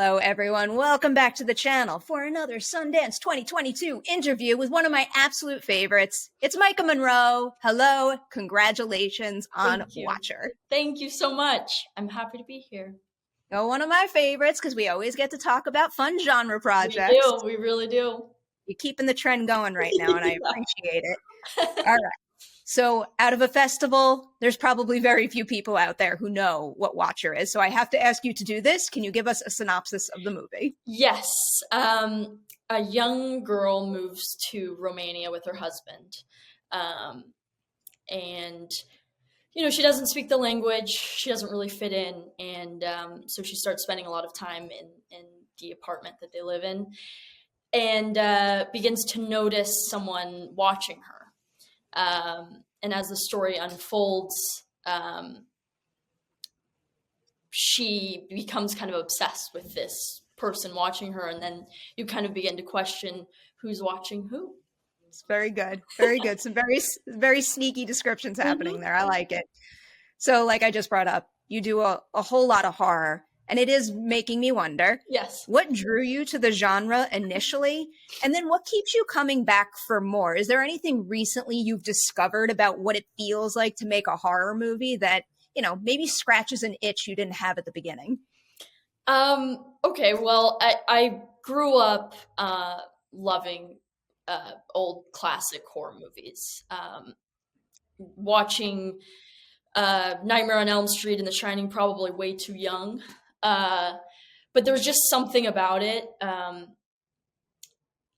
Hello, everyone. Welcome back to the channel for another Sundance 2022 interview with one of my absolute favorites. It's Maika Monroe. Hello. Congratulations on Watcher. Thank you so much. I'm happy to be here. Oh, one of my favorites because we always get to talk about fun genre projects. We do. We really do. You're keeping the trend going right now, and I appreciate it. All right. So out of a festival, there's probably very few people out there who know what Watcher is. So I have to ask you to do this. Can you give us a synopsis of the movie? Yes. A young girl moves to Romania with her husband. And, you know, she doesn't speak the language. She doesn't really fit in. And so she starts spending a lot of time in the apartment that they live in and begins to notice someone watching her. And as the story unfolds, she becomes kind of obsessed with this person watching her. And then you kind of begin to question who's watching who. It's very good. Very good. Some very, very sneaky descriptions happening there. I like it. So like I just brought up, you do a whole lot of horror. And it is making me wonder, yes, what drew you to the genre initially? And then what keeps you coming back for more? Is there anything recently you've discovered about what it feels like to make a horror movie that, you know, maybe scratches an itch you didn't have at the beginning? Okay, well, I grew up loving old classic horror movies. Watching Nightmare on Elm Street and The Shining probably way too young. But there was just something about it.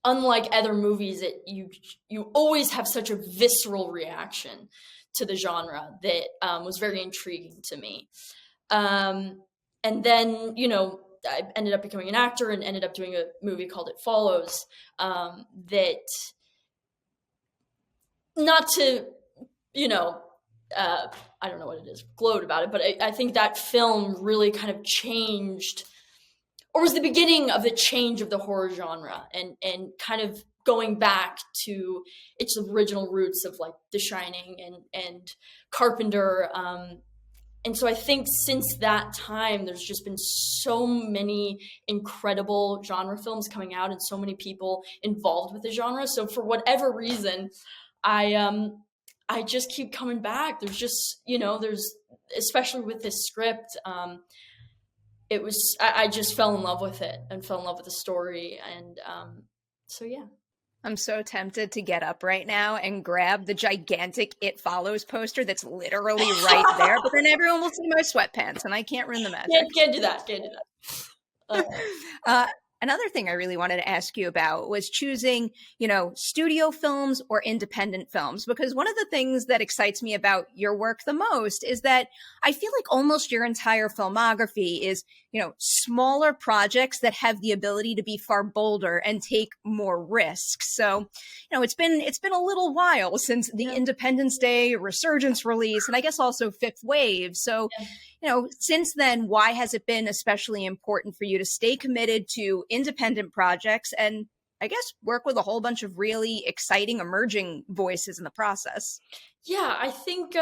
Unlike other movies, you always have such a visceral reaction to the genre that was very intriguing to me. And then, you know, I ended up becoming an actor and ended up doing a movie called It Follows that, not to, you know, I don't know what it is, gloat about it, but I think that film really kind of changed, or was the beginning of the change of the horror genre and kind of going back to its original roots of like The Shining and Carpenter. And so I think since that time, there's just been so many incredible genre films coming out and so many people involved with the genre. So for whatever reason, I just keep coming back. There's just, you know, especially with this script, I just fell in love with it and fell in love with the story. And so, yeah. I'm so tempted to get up right now and grab the gigantic It Follows poster that's literally right there, but then everyone will see my sweatpants and I can't ruin the magic. Can't do that. Another thing I really wanted to ask you about was choosing, you know, studio films or independent films, because one of the things that excites me about your work the most is that I feel like almost your entire filmography is, you know, smaller projects that have the ability to be far bolder and take more risks. So, you know, it's been a little while since the Independence Day Resurgence release, and I guess also Fifth Wave. So, you know, since then, why has it been especially important for you to stay committed to independent projects and I guess work with a whole bunch of really exciting emerging voices in the process? Yeah, I think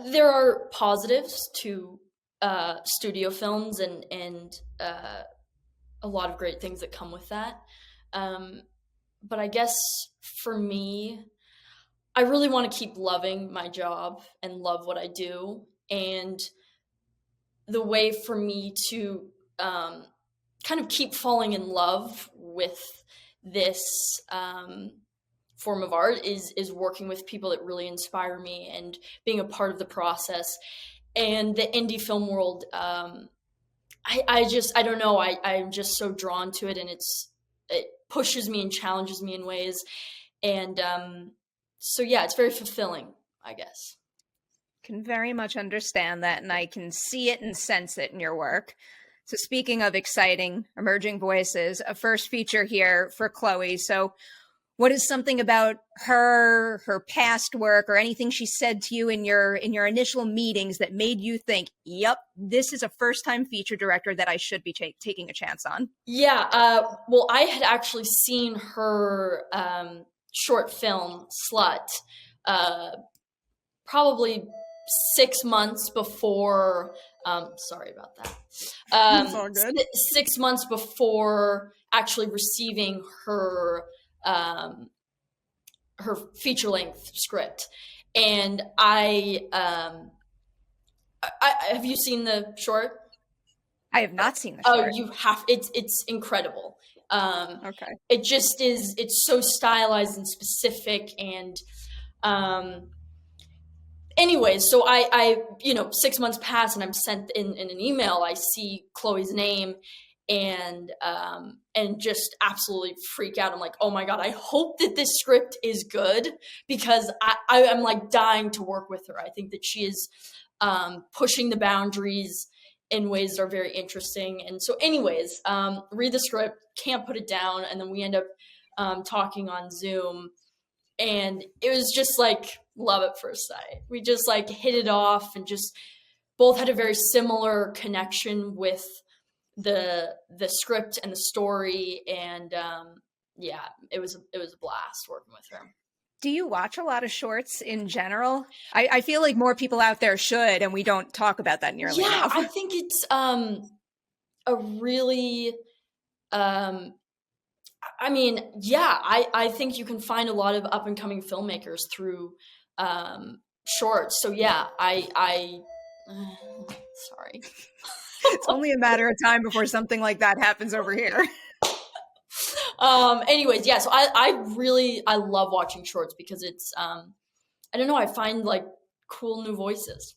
there are positives to studio films and a lot of great things that come with that. But I guess for me, I really want to keep loving my job and love what I do. And the way for me to kind of keep falling in love with this form of art is working with people that really inspire me and being a part of the process. And the indie film world, I don't know, I'm just so drawn to it, and it pushes me and challenges me in ways. And so, yeah, it's very fulfilling, I guess. Can very much understand that, and I can see it and sense it in your work. So speaking of exciting emerging voices, a first feature here for Chloe. So what is something about her past work or anything she said to you in your initial meetings that made you think, yep, this is a first-time feature director that I should be taking a chance on? Yeah, well, I had actually seen her short film, Slut, probably 6 months before, sorry about that, It's all good. 6 months before actually receiving her her feature length script. And I have you seen the short? I have not seen the Oh, short. you have. It's incredible. Okay. It just is. It's so stylized and specific. And anyways, so I 6 months pass and I'm sent in an email. I see Chloe's name and just absolutely freak out. I'm like, oh my God, I hope that this script is good, because I'm like dying to work with her. I think that she is pushing the boundaries in ways that are very interesting. And so anyways, read the script, can't put it down. And then we end up talking on Zoom, and it was just like love at first sight. We just like hit it off and just both had a very similar connection with the script and the story. And yeah, it was a blast working with her. Do you watch a lot of shorts in general? I feel like more people out there should, and we don't talk about that nearly enough. I think it's a really I mean, yeah, I think you can find a lot of up and coming filmmakers through shorts. So yeah, I sorry. It's only a matter of time before something like that happens over here. Anyways, yeah, so I love watching shorts because it's I don't know, I find like cool new voices.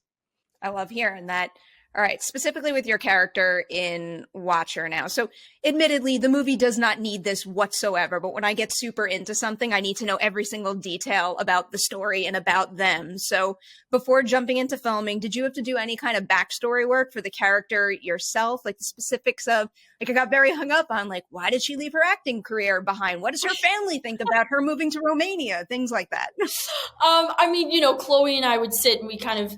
I love hearing that. All right, specifically with your character in Watcher now. So, admittedly, the movie does not need this whatsoever, but when I get super into something, I need to know every single detail about the story and about them. So, before jumping into filming, did you have to do any kind of backstory work for the character yourself? Like the specifics of, like, I got very hung up on, like, why did she leave her acting career behind? What does her family think about her moving to Romania? Things like that. I mean, Chloe and I would sit and we kind of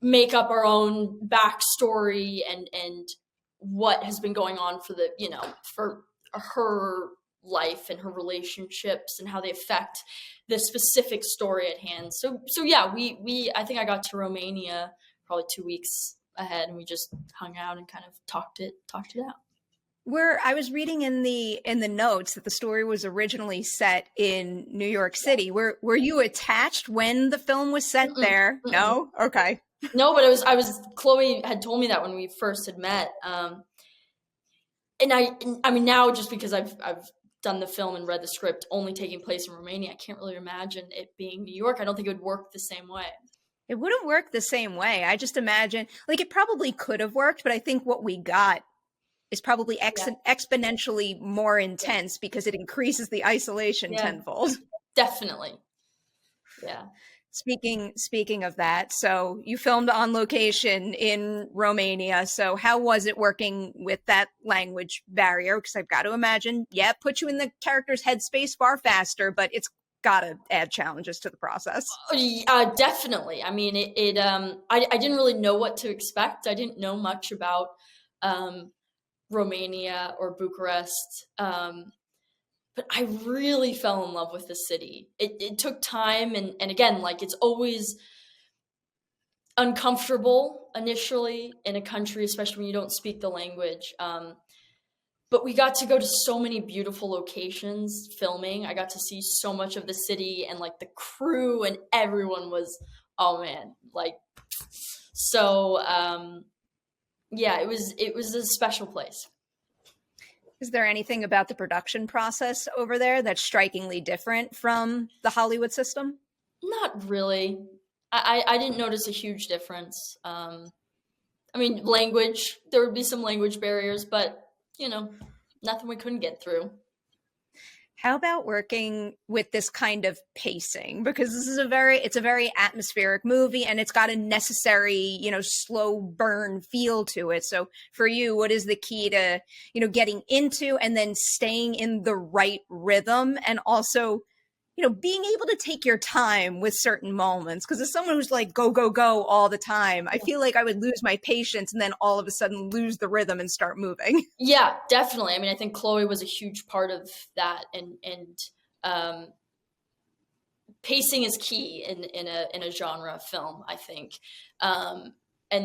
make up our own backstory and what has been going on for for her life and her relationships and how they affect the specific story at hand. So yeah, we I think I got to Romania probably 2 weeks ahead, and we just hung out and kind of talked it out. Where I was reading in the notes that the story was originally set in New York City. Were you attached when the film was set there? Mm-mm. No? Okay. No, but I was Chloe had told me that when we first had met. And I mean, now just because I've done the film and read the script only taking place in Romania, I can't really imagine it being New York. I don't think it would work the same way. It wouldn't work the same way. I just imagine, like, it probably could have worked, but I think what we got is probably exponentially more intense because it increases the isolation tenfold. Definitely. Yeah. Speaking of that, so you filmed on location in Romania. So how was it working with that language barrier? Because I've got to imagine, put you in the character's headspace far faster, but it's got to add challenges to the process. Definitely. I mean, I didn't really know what to expect. I didn't know much about Romania or Bucharest. But I really fell in love with the city. It took time, and again, like, it's always uncomfortable initially in a country, especially when you don't speak the language. But we got to go to so many beautiful locations filming. I got to see so much of the city, and like the crew and everyone was, oh man, like, so yeah, it was a special place. Is there anything about the production process over there that's strikingly different from the Hollywood system? Not really. I didn't notice a huge difference. I mean, language, there would be some language barriers, but, nothing we couldn't get through. How about working with this kind of pacing? Because this is it's a very atmospheric movie, and it's got a necessary, slow burn feel to it. So for you, what is the key to, getting into and then staying in the right rhythm, and also, being able to take your time with certain moments? Because as someone who's like, go, go, go all the time, I feel like I would lose my patience and then all of a sudden lose the rhythm and start moving. Yeah, definitely. I mean, I think Chloe was a huge part of that, and pacing is key in a genre film, I think. And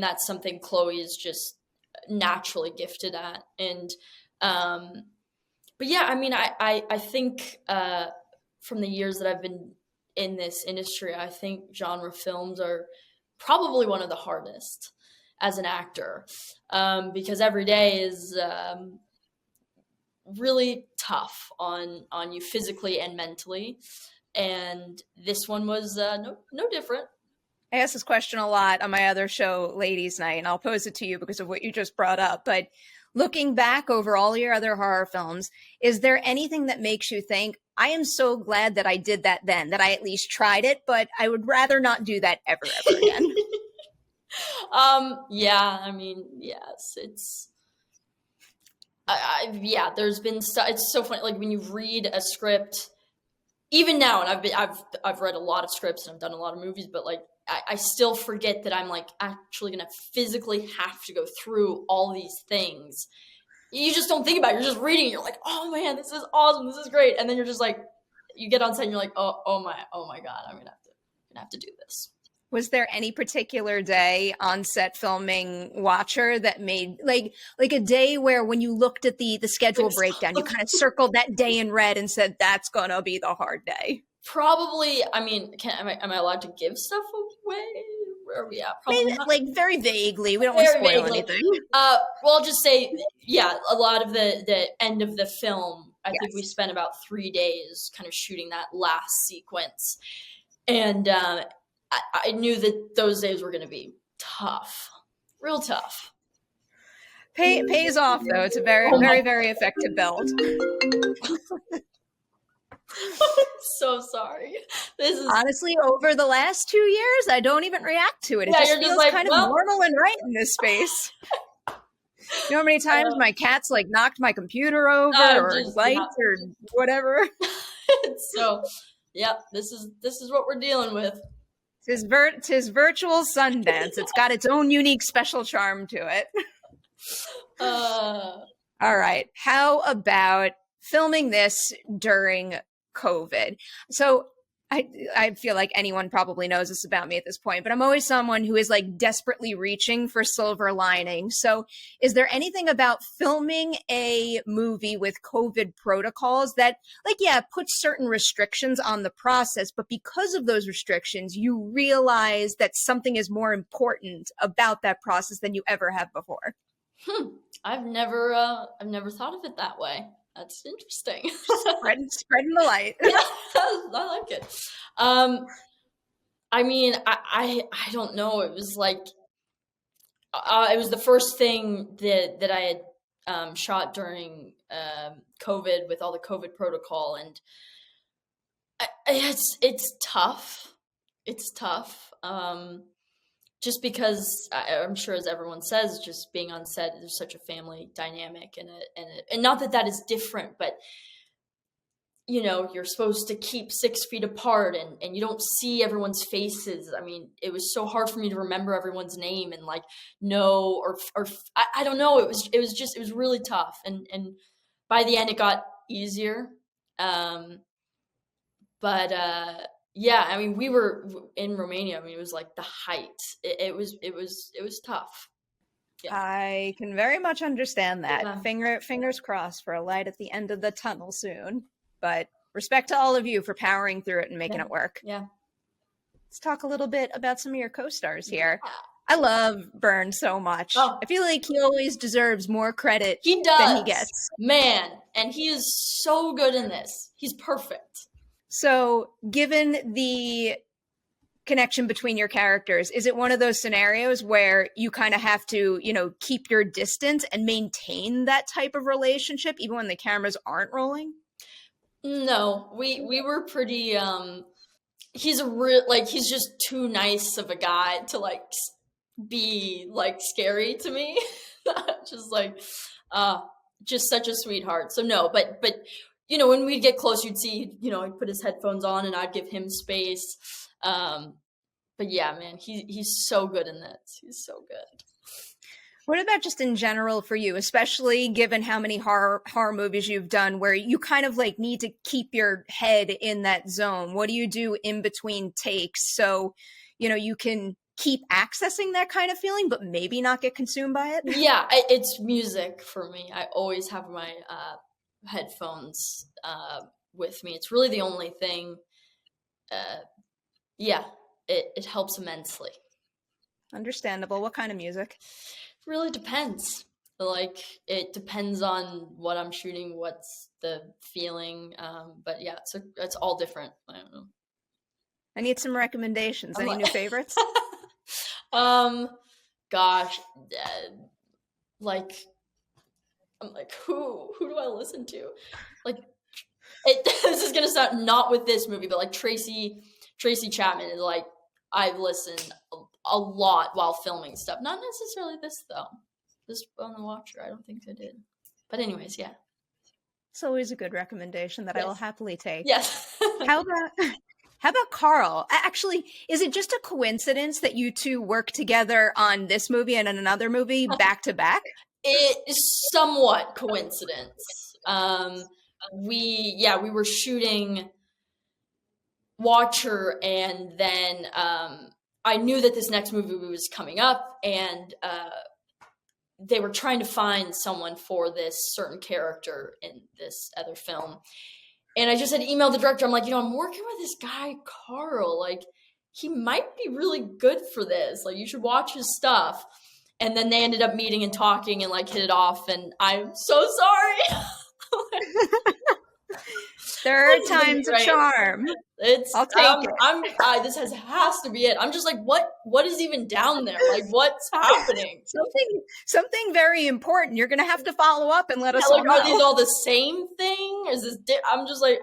that's something Chloe is just naturally gifted at. And but yeah, I mean, I think from the years that I've been in this industry, I think genre films are probably one of the hardest as an actor, because every day is really tough on you physically and mentally. And this one was no different. I ask this question a lot on my other show, Ladies Night, and I'll pose it to you because of what you just brought up. But looking back over all your other horror films, is there anything that makes you think, I am so glad that I did that then, that I at least tried it, but I would rather not do that ever again? Yeah, I mean, yes, it's, yeah, there's been it's so funny. Like when you read a script, even now, and I've read a lot of scripts and I've done a lot of movies, but like, I still forget that I'm like actually gonna physically have to go through all these things. You just don't think about it. You're just reading. You're like, oh man, this is awesome. This is great. And then you're just like, you get on set and you're like, oh my God, I'm gonna have to do this. Was there any particular day on set filming watcher that made like a day where when you looked at the schedule breakdown, you kind of circled that day in red and said, that's gonna be the hard day? Probably, I mean, am I allowed to give stuff away? Where are we at? Probably Maybe, not. like very vaguely. We don't want to spoil anything. Well, I'll just say, yeah, a lot of the end of the film, I think we spent about 3 days kind of shooting that last sequence. And I knew that those days were going to be tough, real tough. Pays off, though. It's a very, very effective build. I'm so sorry. This is honestly, over the last 2 years, I don't even react to it. It just feels like, kind of normal and right in this space. You know how many times my cat's like knocked my computer over or lights or whatever? So, yeah, this is what we're dealing with. Tis virtual Sundance. It's got its own unique special charm to it. All right. How about filming this during COVID? So I feel like anyone probably knows this about me at this point, but I'm always someone who is like desperately reaching for silver lining. So is there anything about filming a movie with COVID protocols that like, yeah, puts certain restrictions on the process, but because of those restrictions, you realize that something is more important about that process than you ever have before? I've never thought of it that way. That's interesting. Spreading the light. Yeah, I like it. I mean, I don't know. It was like it was the first thing that I had shot during COVID with all the COVID protocol, and it's tough. It's tough. Just because I'm sure, as everyone says, just being on set, there's such a family dynamic and not that is different, but you know, you're supposed to keep 6 feet apart and you don't see everyone's faces. I mean, it was so hard for me to remember everyone's name and like know or I don't know. It was really tough. And by the end it got easier. But yeah, I mean, we were in Romania. I mean, it was like the height. It was tough. Yeah. I can very much understand that. Yeah. Fingers crossed for a light at the end of the tunnel soon. But respect to all of you for powering through it and making it work. Yeah. Let's talk a little bit about some of your co-stars here. I love Byrne so much. I feel like he always deserves more credit than he gets. Man, and he is so good in this. He's perfect. So, given the connection between your characters, is it one of those scenarios where you kind of have to, you know, keep your distance and maintain that type of relationship even when the cameras aren't rolling? No, we were pretty he's he's just too nice of a guy to like be like scary to me. Just like just such a sweetheart. So no, but you know, when we'd get close, you'd see, you know, he'd put his headphones on and I'd give him space. But yeah, man, he's so good in this. He's so good. What about just in general for you, especially given how many horror movies you've done where you kind of like need to keep your head in that zone? What do you do in between takes so, you know, you can keep accessing that kind of feeling, but maybe not get consumed by it? Yeah, it's music for me. I always have my headphones with me. It's really the only thing. Yeah, it helps immensely. Understandable. What kind of music? Really depends. Like, it depends on what I'm shooting, what's the feeling. But yeah, it's all different. I don't know. I need some recommendations. Any new favorites? Gosh, like, I'm like, who do I listen to? Like, this is gonna sound not with this movie, but like Tracy Chapman is like, I've listened a lot while filming stuff. Not necessarily this though. This on the Watcher, I don't think I did. But anyways, yeah. It's always a good recommendation that I will happily take. Yes. How about Karl? Actually, is it just a coincidence that you two work together on this movie and in another movie back to back? It is somewhat coincidence. We were shooting Watcher, and then I knew that this next movie was coming up, and they were trying to find someone for this certain character in this other film. And I just had emailed the director. I'm like, I'm working with this guy, Karl. Like, he might be really good for this. Like, you should watch his stuff. And then they ended up meeting and talking and like hit it off. And I'm so sorry. Third time's a charm. I'll take it. This has to be it. I'm just like, what is even down there? Like, what's happening? Something very important. You're gonna have to follow up and let us all know. Are these all the same thing? Is this? I'm just like,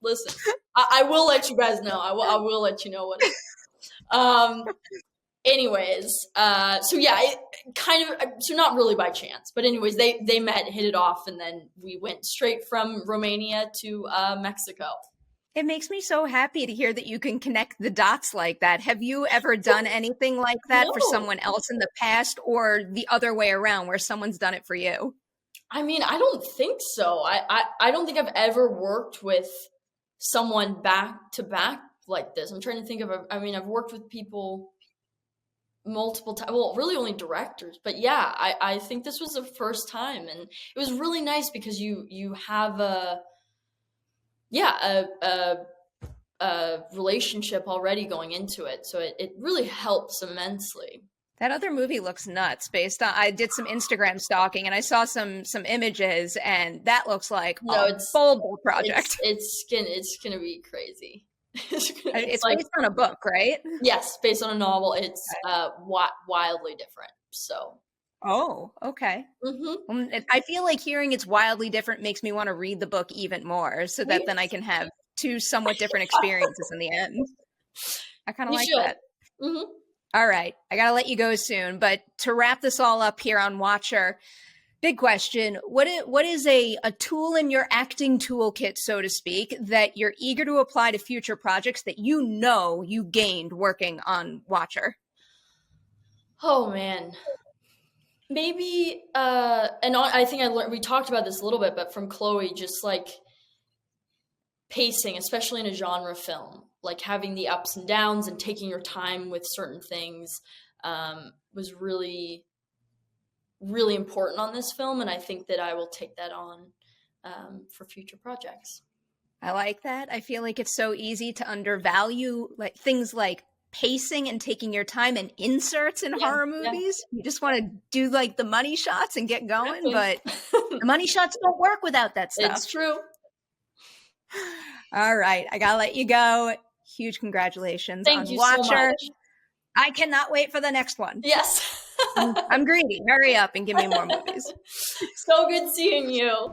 listen. I will let you guys know. I will let you know what it is. Anyways, so yeah, so not really by chance, but anyways, they met, hit it off, and then we went straight from Romania to Mexico. It makes me so happy to hear that you can connect the dots like that. Have you ever done anything like that for someone else in the past, or the other way around where someone's done it for you? I mean, I don't think so. I don't think I've ever worked with someone back to back like this. I'm trying to think of, I've worked with people multiple times, well, really only directors, but yeah, I think this was the first time, and it was really nice because you have a relationship already going into it, so it really helps immensely. That other movie looks nuts. I did some Instagram stalking and I saw some images, and that looks like a bold project. It's gonna be crazy. It's like, based on a book, right? Yes, based on a novel. It's wildly different. So. Oh, okay. Mm-hmm. I feel like hearing it's wildly different makes me want to read the book even more, so that then I can have two somewhat different experiences in the end. I kind of like that. Mm-hmm. All right, I gotta let you go soon, but to wrap this all up here on Watcher, big question. What is a tool in your acting toolkit, so to speak, that you're eager to apply to future projects that you gained working on Watcher? Oh, man. Maybe, and I think we talked about this a little bit, but from Chloe, just like pacing, especially in a genre film, like having the ups and downs and taking your time with certain things was really, really important on this film, and I think that I will take that on for future projects. I like that. I feel like it's so easy to undervalue like things like pacing and taking your time and inserts in horror movies. You just want to do like the money shots and get going, but the money shots don't work without that stuff. It's true. All right, I gotta let you go. Huge congratulations on Watcher. So much. I cannot wait for the next one. Yes. I'm greedy. Hurry up and give me more movies. So good seeing you.